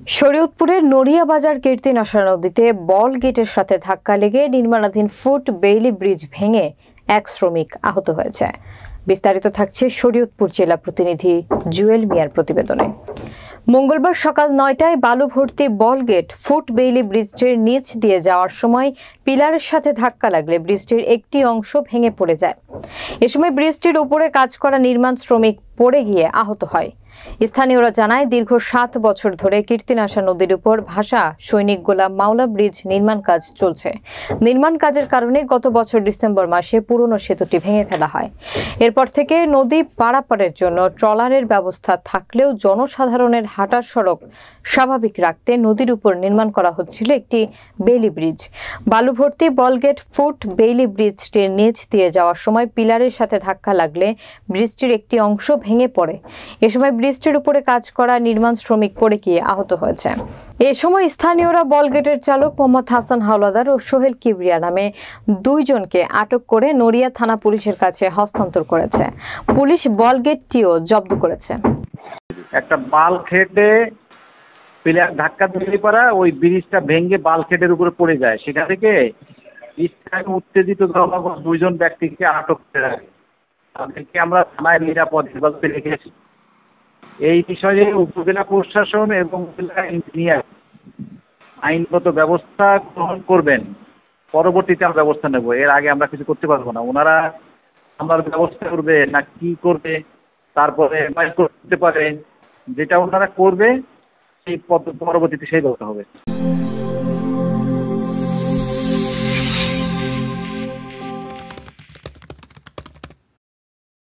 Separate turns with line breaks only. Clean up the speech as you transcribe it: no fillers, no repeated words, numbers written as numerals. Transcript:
শরীয়তপুরের নড়িয়াবাজার কীর্তিনাশা নদীতে বল গেটের সাথে ধাক্কা লেগে নির্মাণাধীন ফুট বেইলি ব্রিজ ভেঙে এক শ্রমিক আহত হয়েছে। বিস্তারিত থাকছে শরীয়তপুর জেলা প্রতিনিধি জুয়েল মিয়ার প্রতিবেদনে। মঙ্গলবার সকাল ৯টায় বালু ভর্তি বল গেট ফুট বেইলি ব্রিজটির নিচ দিয়ে যাওয়ার সময় পিলারের সাথে ধাক্কা লাগলে ব্রিজটির একটি অংশ ভেঙে পড়ে যায়। এ সময় ব্রিজটির উপরে কাজ করা নির্মাণ শ্রমিক পড়ে গিয়ে আহত হয়। স্থানীয়রা জানায়, দীর্ঘ ৭ বছর ধরে কীর্তিনাশা নদীর উপর ভাসা সৈনিক গোলাম মাওলা ব্রিজ নির্মাণ কাজ চলছে। নির্মাণ কাজের কারণে গত বছর ডিসেম্বর মাসে পুরনো সেতুটি ভেঙে ফেলা হয়। এরপর থেকে নদী পারাপারের জন্য ট্রলারের ব্যবস্থা থাকলেও জনসাধারণের হাঁটার সড়ক স্বাভাবিক রাখতে নদীর উপর নির্মাণ করা হচ্ছিল একটি বেইলি ব্রিজ। বালু ভর্তি বলগেট ফুট বেইলি ব্রিজটির নিচ দিয়ে যাওয়ার সময় পিলারের সাথে ধাক্কা লাগলে ব্রিজটির একটি অংশ ভেঙে পড়ে। এ সময় ব্রিজটির উপরে কাজ করা নির্মাণ শ্রমিক পড়ে গিয়ে আহত হয়েছে। এ সময় স্থানীয়রা বলগেটের চালক মোহাম্মদ হাসান হাওলাদার ও সোহেল কিবরিয়া নামে ২ জনকে আটক করে নড়িয়া থানা পুলিশের কাছে হস্তান্তর করেছে। পুলিশ বলগেটটিও জব্দ করেছে।
একটা বালখেটে পিলার ধাক্কা দিলে পারা ওই ব্রিজটা ভেঙে বালখেটের উপরে পড়ে যায়। সেখান থেকে ব্রিজটাকে উত্তেজিত দলবদ্ধ ২ জন ব্যক্তিকে আটক করে রাখে। তাদেরকে আমরা থানায় নিরাপদ হেফাজতে রেখেছি। এই বিষয়ে উপজেলা প্রশাসন এবং উপজেলা ইঞ্জিনিয়ার আইনগত ব্যবস্থা গ্রহণ করবেন। পরবর্তীতে আমরা ব্যবস্থা নেব। এর আগে আমরা কিছু করতে পারবো না। ওনারা আমার ব্যবস্থা করবে না কি করবে, তারপরে করতে পারে, যেটা ওনারা করবে সেই পরবর্তীতে সেই ব্যবস্থা হবে।